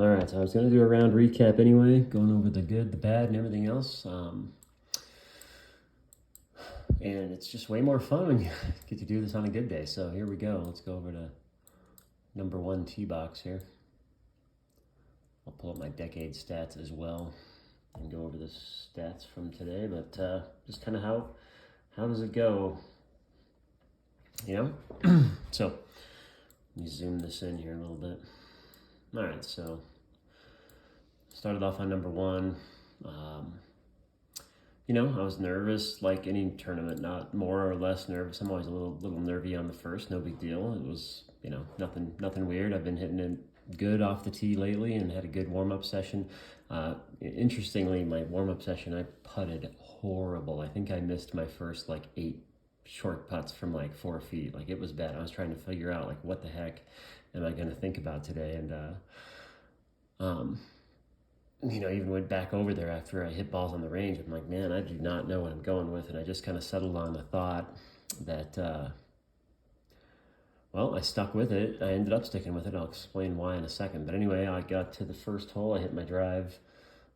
All right, so I was going to do a round recap anyway, going over the good, the bad, and everything else. And it's just way more fun when you get to do this on a good day. So here we go. Let's go over to number 1 tee box here. I'll pull up my decade stats as well and go over the stats from today. But just kind of how does it go? You know? So let me zoom this in here a little bit. All right, so started off on number 1. I was nervous like any tournament, not more or less nervous. I'm always a little nervy on the first, no big deal. It was, nothing weird. I've been hitting it good off the tee lately and had a good warm-up session. Interestingly, my warm-up session, I putted horrible. I think I missed my first 8 short putts from 4 feet. It was bad. I was trying to figure out what the heck am I going to think about today? And even went back over there after I hit balls on the range. I'm like, man, I do not know what I'm going with. And I just kind of settled on the thought that, I stuck with it. I ended up sticking with it. I'll explain why in a second. But anyway, I got to the first hole. I hit my drive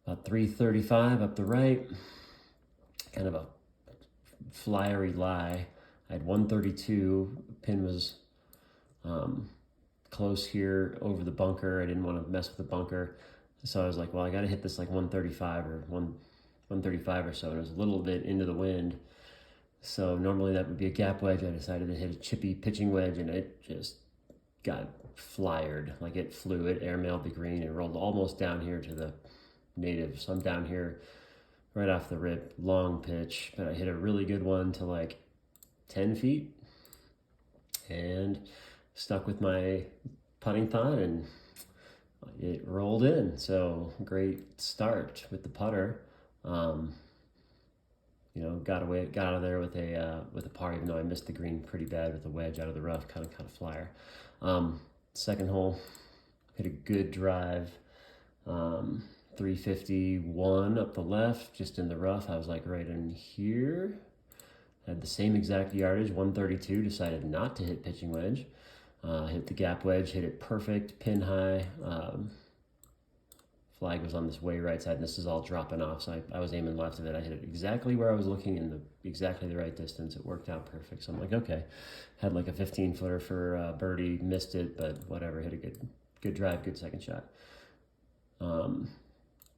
about 335 up the right. Kind of a flyery lie. I had 132. Pin was close here over the bunker. I didn't want to mess with the bunker. So I was like, well, I got to hit this 135 or 135 or so. And it was a little bit into the wind. So normally that would be a gap wedge. I decided to hit a chippy pitching wedge, and it just got flyered. It flew, it airmailed the green and rolled almost down here to the native. So I'm down here right off the rip, long pitch. But I hit a really good one to 10 feet and stuck with my putting thought, and it rolled in. So great start with the putter. Got out of there with a par, even though I missed the green pretty bad with the wedge out of the rough, kind of flyer. Second hole, hit a good drive, 351 up the left, just in the rough. I was right in here. Had the same exact yardage, 132. Decided not to hit pitching wedge. Hit the gap wedge, hit it perfect, pin high. Flag was on this way right side, and this is all dropping off, so I was aiming left of it. I hit it exactly where I was looking in exactly the right distance. It worked out perfect. So I'm like, okay. Had a 15-footer for birdie, missed it, but whatever. Hit a good drive, good second shot.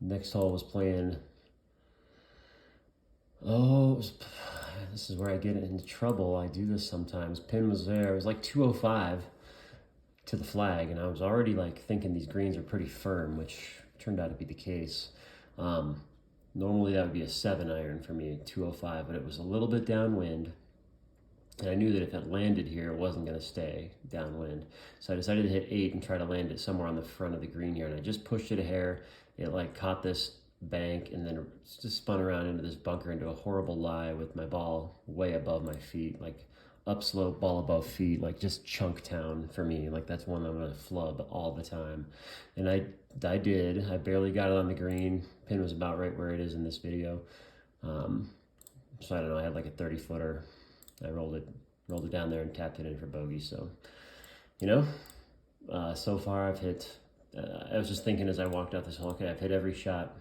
Next hole was playing. This is where I get into trouble. I do this sometimes. Pin was there. It was 205 to the flag, and I was already thinking these greens are pretty firm, which turned out to be the case. Normally that would be a 7-iron for me, 205, but it was a little bit downwind, and I knew that if it landed here, it wasn't going to stay downwind. So I decided to hit 8 and try to land it somewhere on the front of the green here, and I just pushed it a hair. It caught this bank and then just spun around into this bunker into a horrible lie with my ball way above my feet, upslope, ball above feet, just chunk town for me. That's one I'm going to flub all the time. And I did. I barely got it on the green. Pin was about right where it is in this video. So I don't know, I had a 30-footer. I rolled it down there and tapped it in for bogey. So, so far I've hit, I was just thinking as I walked out this hole, okay, I've hit every shot,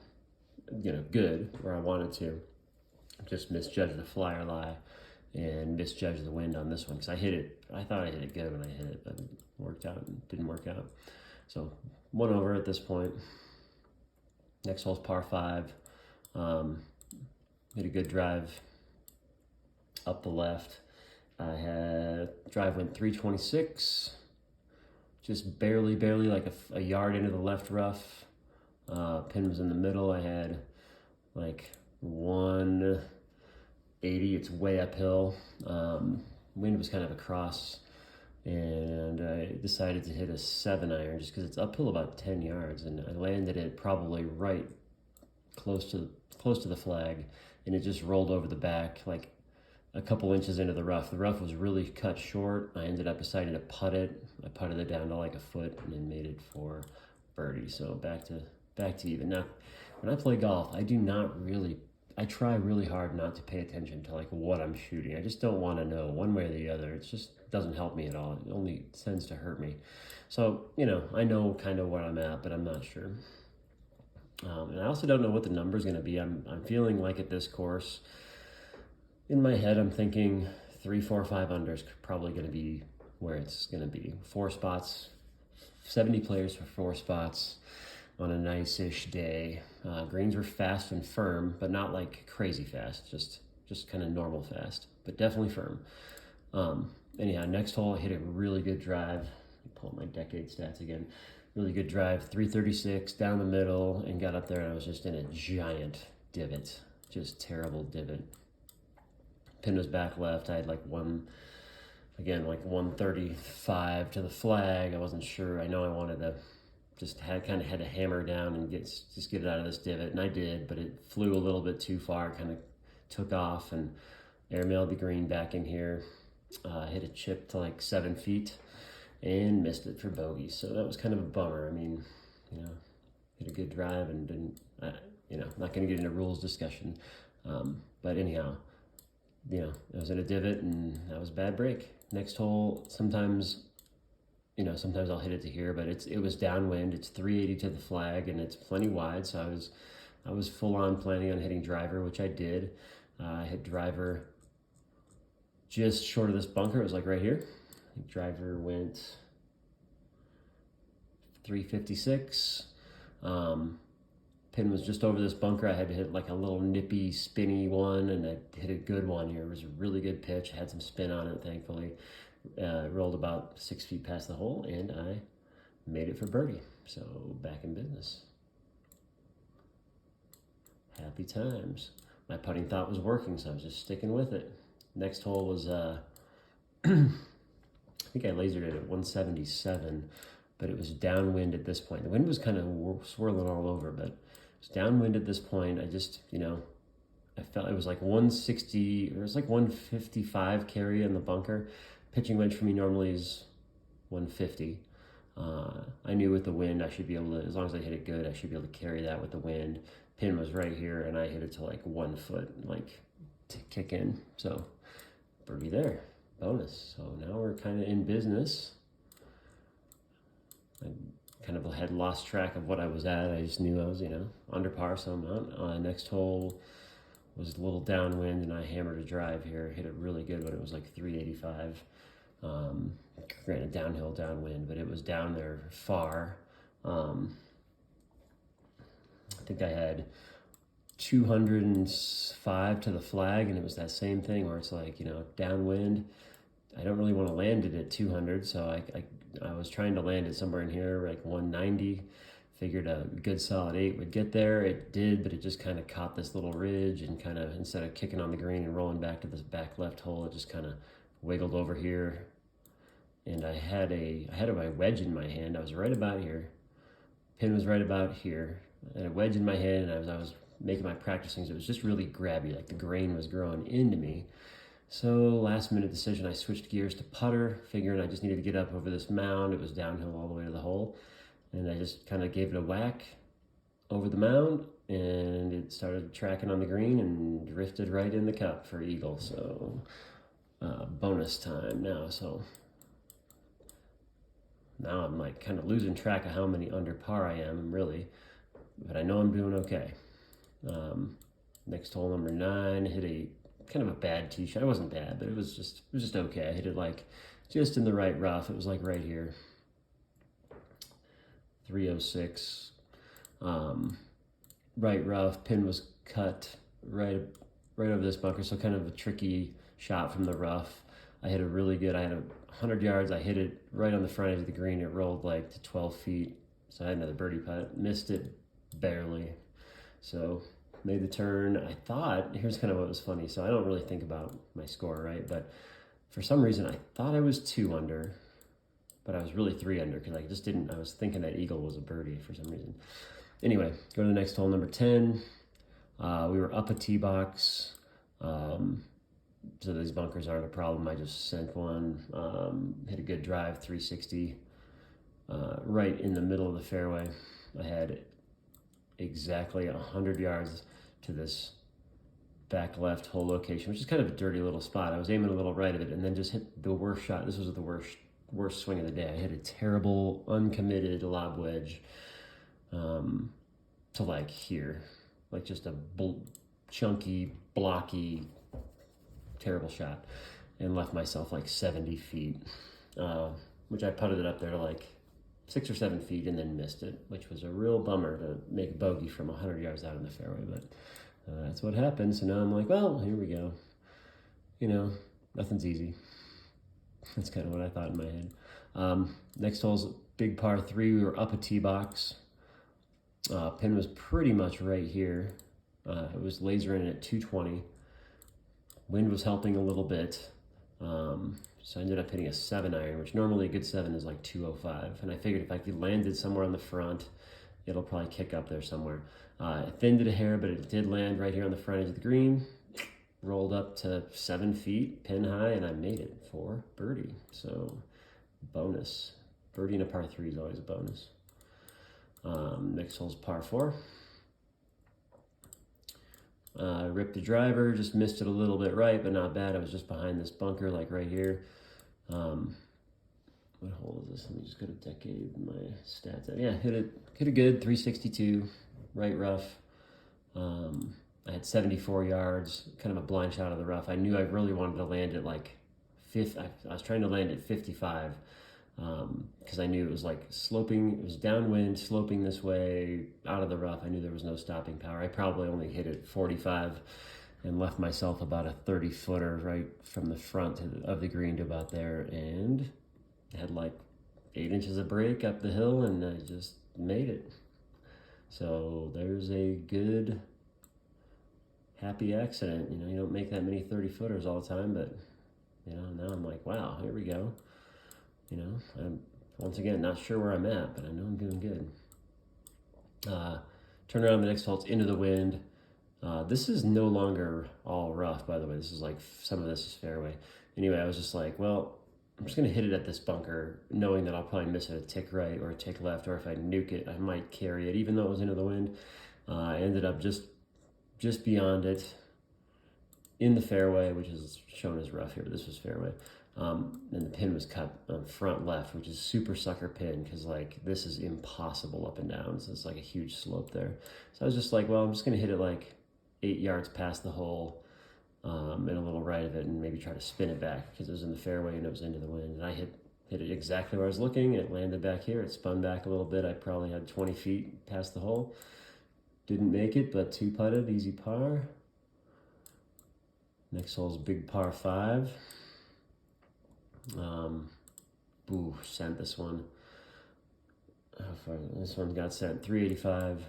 good where I wanted to. Just misjudged the flyer lie and misjudged the wind on this one, because I thought I hit it good when I hit it, but it worked out and didn't work out. So 1 over at this point. Next hole's par 5. Hit a good drive up the left. Drive went 326, just barely a yard into the left rough. Pin was in the middle. I had 180. It's way uphill. Wind was kind of across, and I decided to hit a 7-iron just because it's uphill about 10 yards, and I landed it probably right close to the flag, and it just rolled over the back a couple inches into the rough. The rough was really cut short. I ended up deciding to putt it. I putted it down to a foot and then made it for birdie. So back to even. Now, when I play golf, I do not really I try really hard not to pay attention to like what I'm shooting. I just don't want to know one way or the other. It just doesn't help me at all. It only tends to hurt me. So, I know kind of where I'm at, but I'm not sure. And I also don't know what the number is going to be. I'm feeling like at this course, in my head, I'm thinking 3, 4, 5 under is probably going to be where it's going to be. 4 spots, 70 players for 4 spots on a nice-ish day. Greens were fast and firm, but not like crazy fast, just kind of normal fast, but definitely firm. Anyhow, next hole I hit a really good drive. Let me pull up my decade stats again. Really good drive, 336 down the middle, and got up there and I was just in a giant divot, just terrible divot. Pin was back left. I had like 135 to the flag. I wasn't sure. I know I wanted to kind of had to hammer down and get it out of this divot, and I did, but it flew a little bit too far, kind of took off and airmailed the green back in here. Hit a chip to like 7 feet and missed it for bogey. So that was kind of a bummer. I mean, hit a good drive and didn't, not going to get into rules discussion. But anyhow, I was in a divot and that was a bad break. Next hole, sometimes I'll hit it to here, but it was downwind. It's 380 to the flag and it's plenty wide. So I was full on planning on hitting driver, which I did. I hit driver just short of this bunker. It was like right here. I think driver went 356. Pin was just over this bunker. I had to hit like a little nippy, spinny one, and I hit a good one here. It was a really good pitch. I had some spin on it, thankfully. Rolled about 6 feet past the hole, and I made it for birdie. So back in business. Happy times. My putting thought was working, so I was just sticking with it. Next hole was, I think I lasered it at 177, but it was downwind at this point. The wind was kind of swirling all over, but it was downwind at this point. I just, I felt it was like 160, or it was like 155 carry in the bunker. Pitching wedge for me normally is 150. I knew with the wind I should be able to, as long as I hit it good, I should be able to carry that with the wind. Pin was right here, and I hit it to like 1 foot, like to kick in. So birdie there, bonus. So now we're kind of in business. I kind of had lost track of what I was at. I just knew I was, under par some amount. Next hole was a little downwind, and I hammered a drive here. Hit it really good when it was like 385. Granted, downwind, but it was down there far. I think I had 205 to the flag, and it was that same thing where it's like, downwind. I don't really want to land it at 200, so I was trying to land it somewhere in here, like 190. Figured a good solid 8 would get there. It did, but it just kind of caught this little ridge and kind of, instead of kicking on the green and rolling back to this back left hole, it just kind of wiggled over here. And I had my wedge in my hand. I was right about here. Pin was right about here. I had a wedge in my hand, and I was making my practice swings. It was just really grabby, like the grain was growing into me. So last minute decision, I switched gears to putter, figuring I just needed to get up over this mound. It was downhill all the way to the hole. And I just kind of gave it a whack over the mound, and it started tracking on the green and drifted right in the cup for eagle. So bonus time now. So now I'm like kind of losing track of how many under par I am, really, but I know I'm doing okay. Next hole, number 9, hit a kind of a bad tee shot. It wasn't bad, but it was just okay. I hit it like just in the right rough. It was like right here. 306. Right rough. Pin was cut right over this bunker, so kind of a tricky shot from the rough. I hit a really good, I had 100 yards. I hit it right on the front edge of the green. It rolled like to 12 feet. So I had another birdie putt. Missed it barely. So made the turn. I thought, here's kind of what was funny. So I don't really think about my score, right? But for some reason, I thought I was 2 under, but I was really 3 under because I was thinking that eagle was a birdie for some reason. Anyway, go to the next hole, number 10. We were up a tee box. So these bunkers aren't a problem. I just sent one, hit a good drive, 360, right in the middle of the fairway. I had exactly 100 yards to this back left hole location, which is kind of a dirty little spot. I was aiming a little right of it and then just hit the worst shot. This was the worst swing of the day. I hit a terrible, uncommitted lob wedge to like here, like just a chunky, blocky, terrible shot, and left myself like 70 feet, which I putted it up there to like 6 or 7 feet and then missed it, which was a real bummer to make a bogey from 100 yards out in the fairway, but that's what happened. So now I'm like, well, here we go. You know, nothing's easy. That's kind of what I thought in my head. Next hole's big par 3. We were up a tee box. Pin was pretty much right here. It was lasering in at 220. Wind was helping a little bit. So I ended up hitting a 7-iron, which normally a good 7 is like 205. And I figured if I could land it somewhere on the front, it'll probably kick up there somewhere. It thinned it a hair, but it did land right here on the front edge of the green. Rolled up to 7 feet, pin high, and I made it for birdie. So bonus. Birdie in a par 3 is always a bonus. Next hole's par 4. Ripped the driver, just missed it a little bit right, but not bad. I was just behind this bunker, like right here. What hole is this? Let me just go to decade, my stats. Yeah, hit it good, 362, right rough. I had 74 yards, kind of a blind shot of the rough. I knew I really wanted to land it like I was trying to land at 55, because I knew it was like sloping, it was downwind, sloping this way, out of the rough. I knew there was no stopping power. I probably only hit it 45 and left myself about a 30-footer right from the front of the green to about there, and had like 8 inches of break up the hill, and I just made it. So there's a good, happy accident. You know, you don't make that many 30-footers all the time, but you know, now I'm like, wow, here we go. You know, I'm once again not sure where I'm at, but I know I'm doing good. Turn around the next hole, it's into the wind. This is no longer all rough, by the way. This is like, some of this is fairway. Anyway, I was just like, well, I'm just gonna hit it at this bunker, knowing that I'll probably miss it a tick right or a tick left, or if I nuke it, I might carry it, even though it was into the wind. I ended up just beyond it, in the fairway, which is shown as rough here, but this was fairway. And the pin was cut on front left, which is super sucker pin, because like this is impossible up and down. So it's like a huge slope there. So I was just like, well, I'm just gonna hit it like 8 yards past the hole, and a little right of it, and maybe try to spin it back because it was in the fairway and it was into the wind. And I hit it exactly where I was looking. It landed back here. It spun back a little bit. I probably had 20 feet past the hole. Didn't make it, but 2-putted, easy par. Next hole's big par 5. Sent this one. How far? This one got sent 385.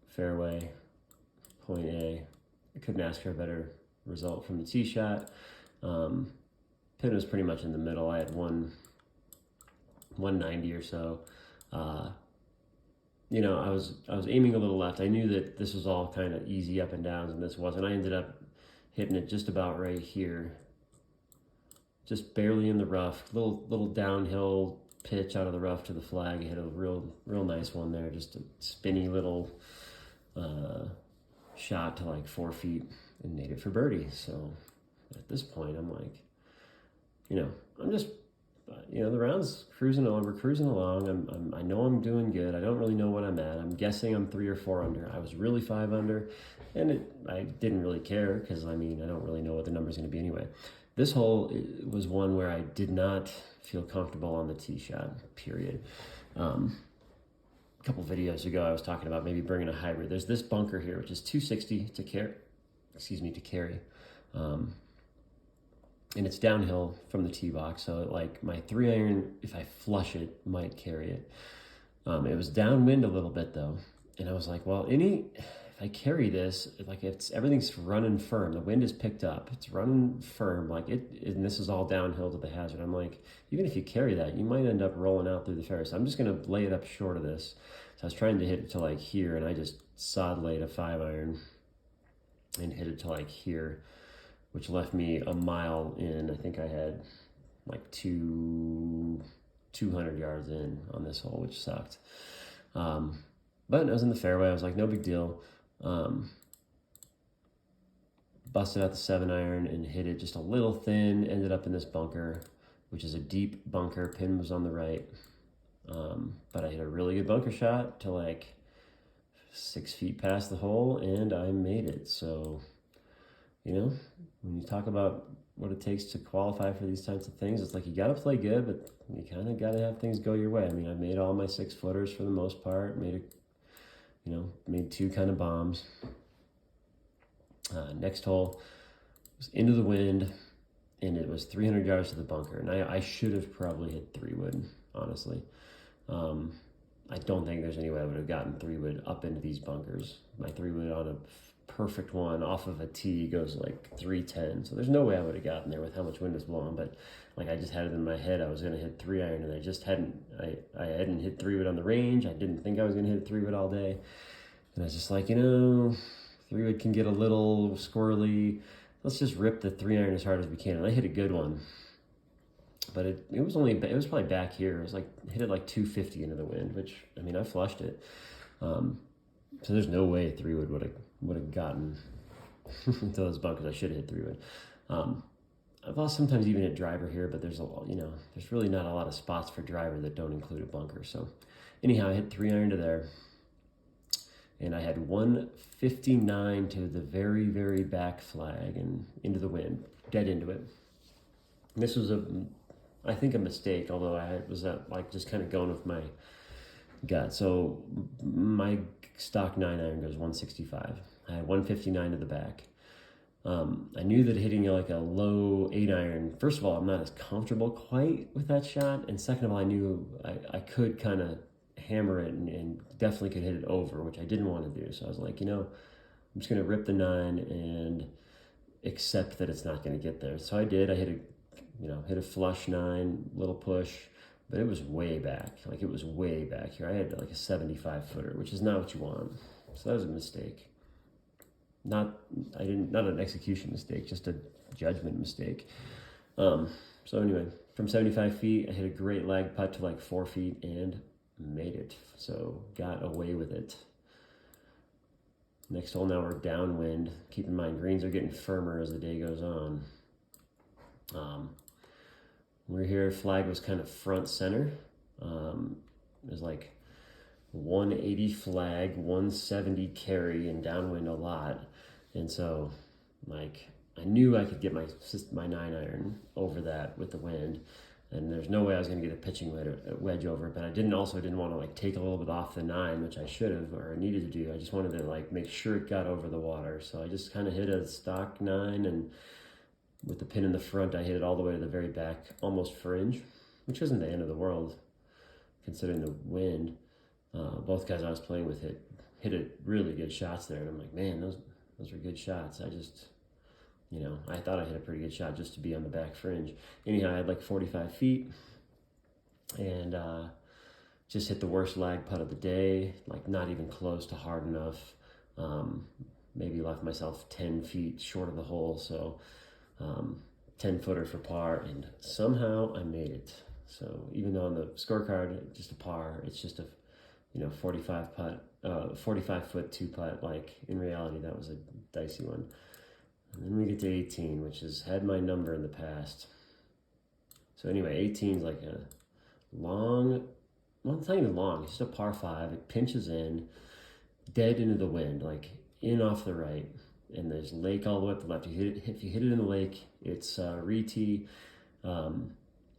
Fairway, point A. I couldn't ask for a better result from the tee shot. Pin was pretty much in the middle. I had 190 or so. You know, I was aiming a little left. I knew that this was all kind of easy up and downs, and this wasn't. I ended up hitting it just about right here, just barely in the rough. Little downhill pitch out of the rough to the flag. I hit a real nice one there. Just a spinny little shot to like 4 feet and made it for birdie. So at this point, I'm like, you know, I'm just, you know, the round's cruising along. We're cruising along. I know I'm doing good. I don't really know what I'm at. I'm guessing I'm 3 or 4 under. I was really 5 under, and I didn't really care because, I mean, I don't really know what the number's going to be anyway. This hole was one where I did not feel comfortable on the tee shot, period. A couple videos ago, I was talking about maybe bringing a hybrid. There's this bunker here, which is 260 to carry. And it's downhill from the tee box, so like my 3-iron, if I flush it, might carry it. It was downwind a little bit though, and I was like, well, if I carry this, like everything's running firm, the wind is picked up, it's running firm, like and this is all downhill to the hazard. I'm like, even if you carry that, you might end up rolling out through the fairway. So I'm just gonna lay it up short of this. So I was trying to hit it to like here, and I just sod laid a 5-iron and hit it to like here, which left me a mile in. I think I had like 200 yards in on this hole, which sucked. But I was in the fairway. I was like, no big deal. busted out the 7-iron and hit it just a little thin, ended up in this bunker, which is a deep bunker. Pin was on the right. But I hit a really good bunker shot to like 6 feet past the hole, and I made it. So, you know, when you talk about what it takes to qualify for these types of things, it's like you got to play good, but you kind of got to have things go your way. I mean, I made all my 6-footers for the most part, made 2 kind of bombs. Next hole was into the wind, and it was 300 yards to the bunker, and I should have probably hit 3-wood, honestly. I don't think there's any way I would have gotten 3-wood up into these bunkers. My 3-wood on a perfect one off of a tee goes like 310, so there's no way I would have gotten there with how much wind was blowing. But like, I just had it in my head I was going to hit 3-iron, and I just hadn't hit 3-wood on the range. I didn't think I was going to hit 3-wood all day, and I was just like, 3-wood can get a little squirrely. Let's just rip the 3-iron as hard as we can. And I hit a good one, but it was probably back here. It was like, hit it like 250 into the wind, which, I mean, I flushed it. So there's no way 3-wood would have gotten to those bunkers. I should have hit 3-wood. I've sometimes even hit driver here, but there's there's really not a lot of spots for driver that don't include a bunker. So anyhow, I hit 3-iron to there, and I had 159 to the very, very back flag and into the wind, dead into it. And this was I think a mistake, although I was just kind of going with my gut. So my stock 9-iron goes 165. I had 159 to the back. I knew that hitting like a low 8-iron, first of all, I'm not as comfortable quite with that shot. And second of all, I knew I could kind of hammer it and definitely could hit it over, which I didn't want to do. So I was like, I'm just going to rip the 9 and accept that it's not going to get there. So I did. I hit a flush 9, little push, but it was way back. Like, it was way back here. I had like a 75-footer, which is not what you want. So that was a mistake. Not an execution mistake, just a judgment mistake. So anyway, from 75 feet, I hit a great lag putt to like 4 feet and made it. So got away with it. Next hole, now we're downwind. Keep in mind, greens are getting firmer as the day goes on. We're here, flag was kind of front center. It was like 180 flag, 170 carry, and downwind a lot. And so, like, I knew I could get my 9-iron over that with the wind, and there's no way I was going to get a pitching wedge over it. But I didn't want to like take a little bit off the 9, which I should have or needed to do. I just wanted to like make sure it got over the water. So I just kind of hit a stock 9, and with the pin in the front, I hit it all the way to the very back, almost fringe, which isn't the end of the world considering the wind. Both guys I was playing with hit it really good shots there, and I'm like, man, those were good shots. I just, I thought I hit a pretty good shot just to be on the back fringe. Anyhow, I had like 45 feet, and just hit the worst lag putt of the day, like not even close to hard enough. Maybe left myself 10 feet short of the hole, so 10-footer for par, and somehow I made it. So even though on the scorecard, just a par, it's just a 45 putt, 45-foot 2-putt. Like, in reality, that was a dicey one. And then we get to 18, which has had my number in the past. So anyway, 18 is like a long, well, it's not even long, it's just a par 5. It pinches in, dead into the wind, like in off the right. And there's lake all the way up the left. If you hit it in the lake, it's re-tee, and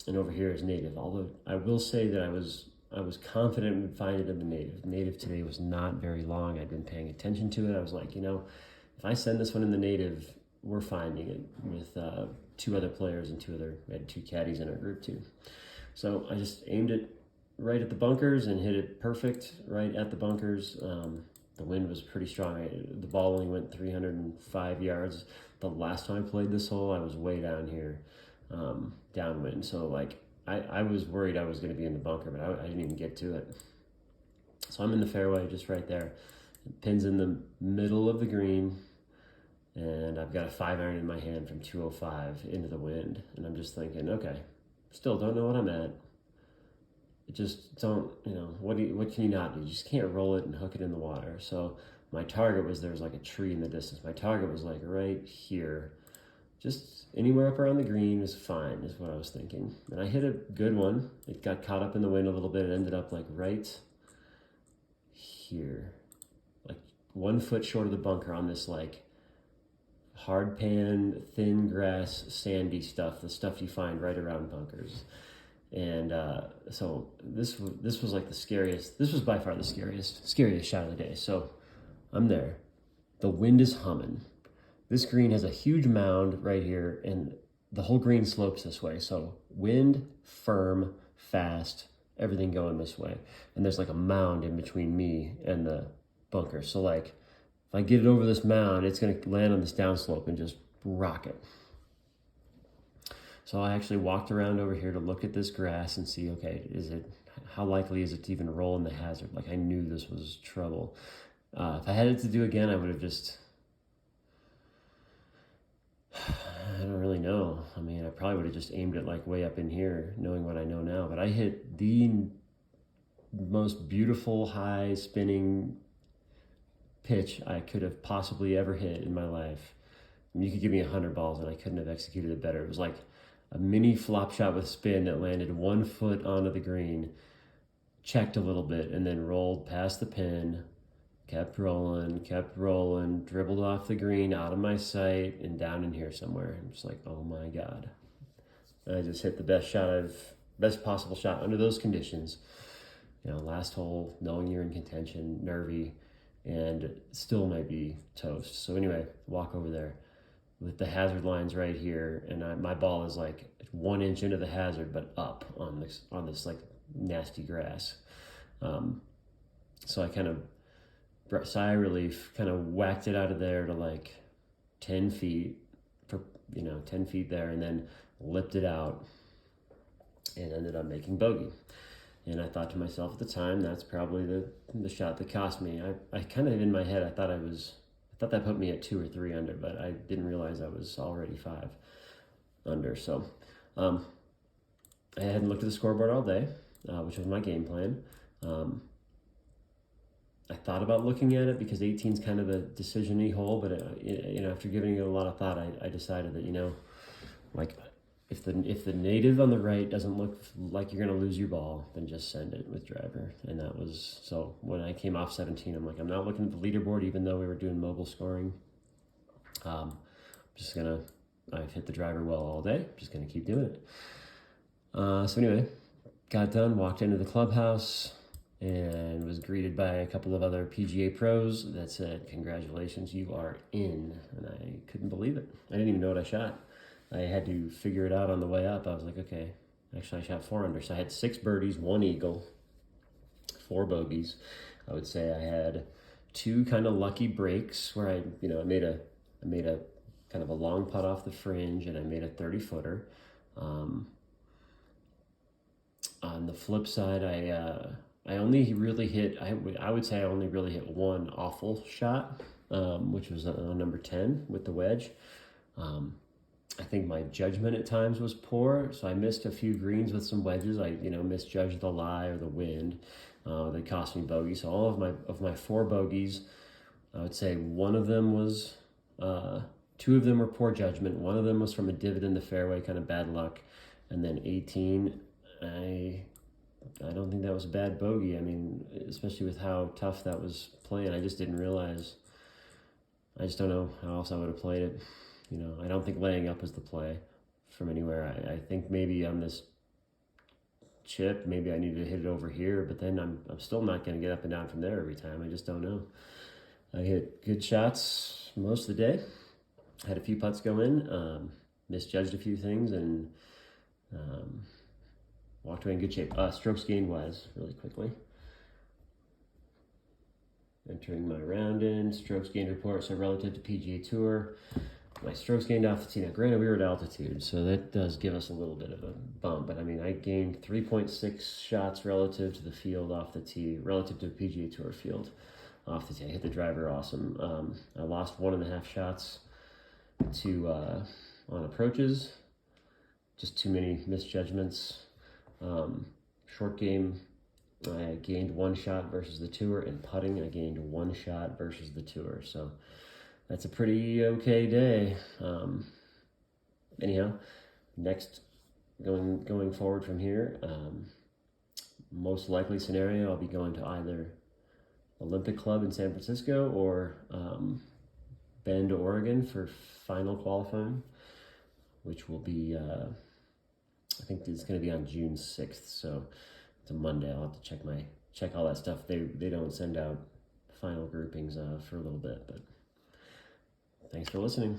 over here is native. Although I will say that I was confident we'd find it in the native. Native today was not very long. I'd been paying attention to it. I was like, if I send this one in the native, we're finding it with 2 other players and we had 2 caddies in our group too. So I just aimed it right at the bunkers and hit it perfect right at the bunkers. The wind was pretty strong. The ball only went 305 yards. The last time I played this hole, I was way down here, downwind. So like, I was worried I was going to be in the bunker, but I didn't even get to it. So I'm in the fairway, just right there. The pin's in the middle of the green, and I've got a 5-iron in my hand from 205 into the wind. And I'm just thinking, okay, still don't know what I'm at. Just don't, what can you not do? You just can't roll it and hook it in the water. So my target was, there was like a tree in the distance. My target was like right here. Just anywhere up around the green is fine, is what I was thinking. And I hit a good one. It got caught up in the wind a little bit. It ended up like right here, like 1 foot short of the bunker on this like hard pan, thin grass, sandy stuff, the stuff you find right around bunkers. And so this was like the scariest. This was by far the scariest shot of the day. So I'm there. The wind is humming. This green has a huge mound right here, and the whole green slopes this way. So wind, firm, fast, everything going this way. And there's like a mound in between me and the bunker. So like, if I get it over this mound, it's gonna land on this downslope and just rock it. So I actually walked around over here to look at this grass and see, okay, how likely is it to even roll in the hazard? Like, I knew this was trouble. If I had it to do again, I would have just, I don't really know. I mean, I probably would have just aimed it like way up in here, knowing what I know now. But I hit the most beautiful, high spinning pitch I could have possibly ever hit in my life. And you could give me 100 balls and I couldn't have executed it better. It was like a mini flop shot with spin that landed 1 foot onto the green, checked a little bit, and then rolled past the pin, kept rolling, dribbled off the green, out of my sight, and down in here somewhere. I'm just like, oh my God. I just hit the best possible shot under those conditions. You know, last hole, knowing you're in contention, nervy, and still might be toast. So anyway, walk over there with the hazard lines right here, and my ball is like 1 inch into the hazard, but up on this like nasty grass. So I kind of, sigh of relief, kind of whacked it out of there to like 10 feet, 10 feet there, and then lipped it out and ended up making bogey. And I thought to myself at the time, that's probably the shot that cost me. I kind of, in my head, I thought that put me at 2 or 3 under, but I didn't realize I was already 5 under. So I hadn't looked at the scoreboard all day, which was my game plan. I thought about looking at it because 18 is kind of a decision-y hole, but after giving it a lot of thought, I decided that, like, if the native on the right doesn't look like you're gonna lose your ball, then just send it with driver. And that was, so when I came off 17, I'm like, I'm not looking at the leaderboard, even though we were doing mobile scoring. I've hit the driver well all day, just gonna keep doing it. So anyway, got done, walked into the clubhouse, and was greeted by a couple of other PGA pros that said, congratulations, you are in. And I couldn't believe it. I didn't even know what I shot. I had to figure it out on the way up. I was like, okay, actually I shot 4 under. So I had 6 birdies, 1 eagle, 4 bogeys. I would say I had 2 kind of lucky breaks where I made a kind of a long putt off the fringe, and I made a 30-footer. On the flip side, I only really hit, I would say I only really hit 1 awful shot, which was on number 10 with the wedge. I think my judgment at times was poor, so I missed a few greens with some wedges. I misjudged the lie or the wind. That cost me bogey. So all of my 4 bogeys, I would say 1 of them was, 2 of them were poor judgment. 1 of them was from a divot in the fairway, kind of bad luck. And then 18, I don't think that was a bad bogey. I mean, especially with how tough that was playing, I just didn't realize. I just don't know how else I would have played it. I don't think laying up is the play from anywhere. I think maybe on this chip, maybe I need to hit it over here, but then I'm still not going to get up and down from there every time. I just don't know. I hit good shots most of the day. Had a few putts go in, misjudged a few things, and walked away in good shape. Strokes gained wise, really quickly. Entering my round in, strokes gained report, so relative to PGA Tour. My strokes gained off the tee. Now, granted, we were at altitude, so that does give us a little bit of a bump. But, I mean, I gained 3.6 shots relative to the field off the tee, relative to the PGA Tour field off the tee. I hit the driver awesome. I lost 1.5 shots on approaches. Just too many misjudgments. Short game I gained 1 shot versus the tour, and putting I gained 1 shot versus the tour. So that's a pretty okay day. Anyhow, next going forward from here, most likely scenario, I'll be going to either Olympic Club in San Francisco or Bend, Oregon for final qualifying, which will be, I think it's going to be on June 6th. So it's a Monday. I'll have to check all that stuff. They don't send out final groupings for a little bit, but thanks for listening.